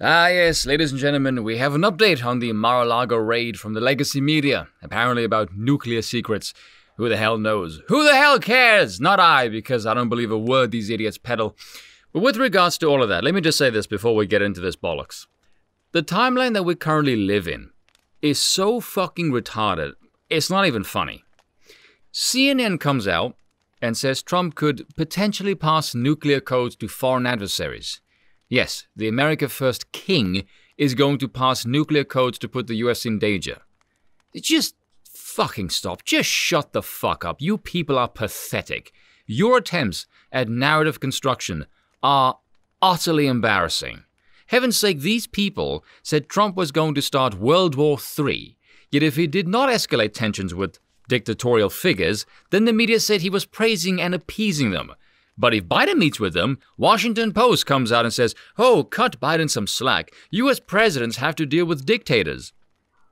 Ah yes, ladies and gentlemen, we have an update on the Mar-a-Lago raid from the legacy media, apparently about nuclear secrets. Who the hell knows? Who the hell cares? Not I, because I don't believe a word these idiots peddle. But with regards to all of that, let me just say this before we get into this bollocks. The timeline that we currently live in is so fucking retarded, it's not even funny. CNN comes out and says Trump could potentially pass nuclear codes to foreign adversaries. Yes, the America First king is going to pass nuclear codes to put the US in danger. Just fucking stop. Just shut the fuck up. You people are pathetic. Your attempts at narrative construction are utterly embarrassing. Heaven's sake, these people said Trump was going to start World War III. Yet if he did not escalate tensions with dictatorial figures, then the media said he was praising and appeasing them. But if Biden meets with them, Washington Post comes out and says, "Oh, cut Biden some slack. US presidents have to deal with dictators."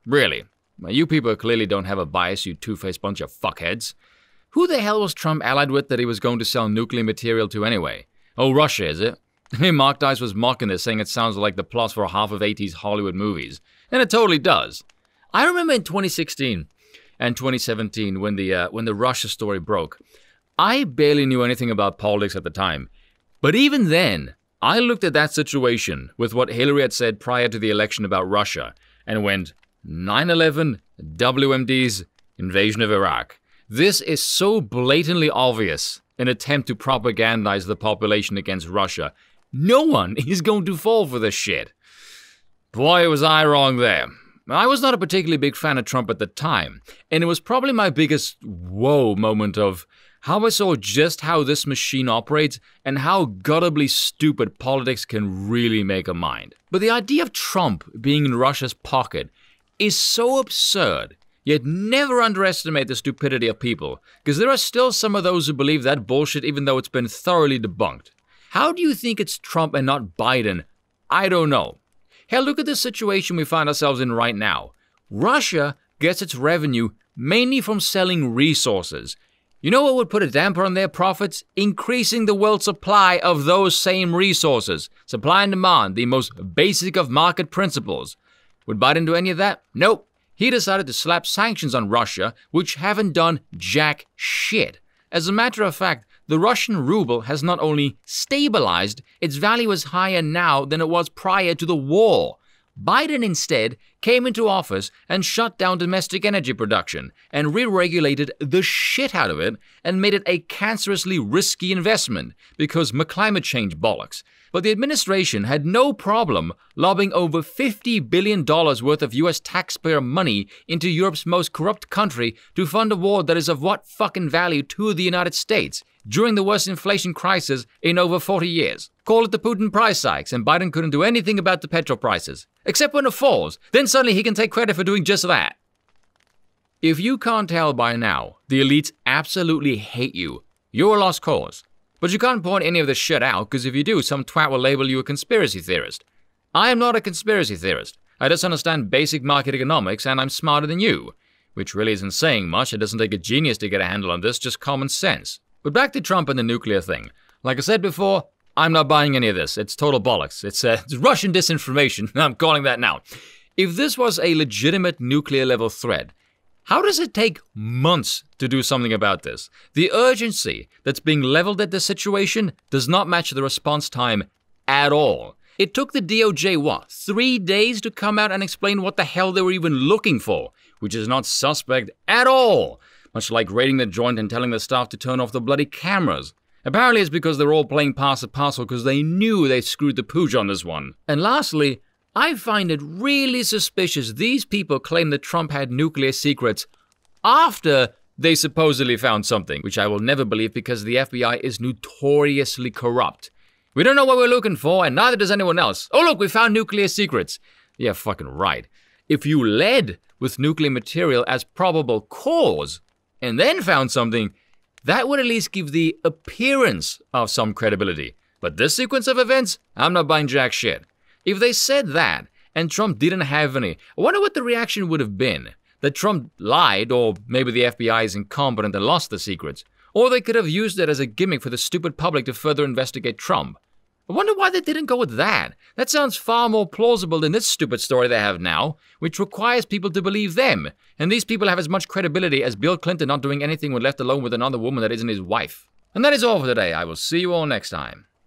Really? Well, you people clearly don't have a bias, you two-faced bunch of fuckheads. Who the hell was Trump allied with that he was going to sell nuclear material to anyway? Oh, Russia, is it? Mark Dice was mocking this, saying it sounds like the plots for half of 80s Hollywood movies. And it totally does. I remember in 2016 and 2017 when the Russia story broke. I barely knew anything about politics at the time. But even then, I looked at that situation with what Hillary had said prior to the election about Russia and went, 9/11, WMDs, invasion of Iraq. This is so blatantly obvious an attempt to propagandize the population against Russia. No one is going to fall for this shit. Boy, was I wrong there. I was not a particularly big fan of Trump at the time, and it was probably my biggest whoa moment of how I saw just how this machine operates and how guttably stupid politics can really make a mind. But the idea of Trump being in Russia's pocket is so absurd, yet never underestimate the stupidity of people, because there are still some of those who believe that bullshit even though it's been thoroughly debunked. How do you think it's Trump and not Biden? I don't know. Hell, look at the situation we find ourselves in right now. Russia gets its revenue mainly from selling resources. You know what would put a damper on their profits? Increasing the world supply of those same resources. Supply and demand, the most basic of market principles. Would Biden do any of that? Nope. He decided to slap sanctions on Russia, which haven't done jack shit. As a matter of fact, the Russian ruble has not only stabilized, its value is higher now than it was prior to the war. Biden instead came into office and shut down domestic energy production and re-regulated the shit out of it and made it a cancerously risky investment because climate change bollocks. But the administration had no problem lobbing over $50 billion worth of US taxpayer money into Europe's most corrupt country to fund a war that is of what fucking value to the United States during the worst inflation crisis in over 40 years. Call it the Putin price hikes, and Biden couldn't do anything about the petrol prices. Except when it falls, then suddenly he can take credit for doing just that. If you can't tell by now, the elites absolutely hate you. You're a lost cause. But you can't point any of this shit out, because if you do, some twat will label you a conspiracy theorist. I am not a conspiracy theorist. I just understand basic market economics, and I'm smarter than you. Which really isn't saying much. It doesn't take a genius to get a handle on this, just common sense. But back to Trump and the nuclear thing. Like I said before, I'm not buying any of this. It's total bollocks. It's Russian disinformation. I'm calling that now. If this was a legitimate nuclear-level threat, how does it take months to do something about this? The urgency that's being leveled at this situation does not match the response time at all. It took the DOJ, 3 days to come out and explain what the hell they were even looking for, which is not suspect at all. Much like raiding the joint and telling the staff to turn off the bloody cameras. Apparently it's because they're all playing pass the parcel because they knew they screwed the pooch on this one. And lastly, I find it really suspicious these people claim that Trump had nuclear secrets after they supposedly found something, which I will never believe because the FBI is notoriously corrupt. We don't know what we're looking for, and neither does anyone else. Oh look, we found nuclear secrets. Yeah, fucking right. If you led with nuclear material as probable cause, and then found something, that would at least give the appearance of some credibility. But this sequence of events, I'm not buying jack shit. If they said that, and Trump didn't have any, I wonder what the reaction would have been. That Trump lied, or maybe the FBI is incompetent and lost the secrets. Or they could have used it as a gimmick for the stupid public to further investigate Trump. I wonder why they didn't go with that. That sounds far more plausible than this stupid story they have now, which requires people to believe them. And these people have as much credibility as Bill Clinton not doing anything when left alone with another woman that isn't his wife. And that is all for today. I will see you all next time.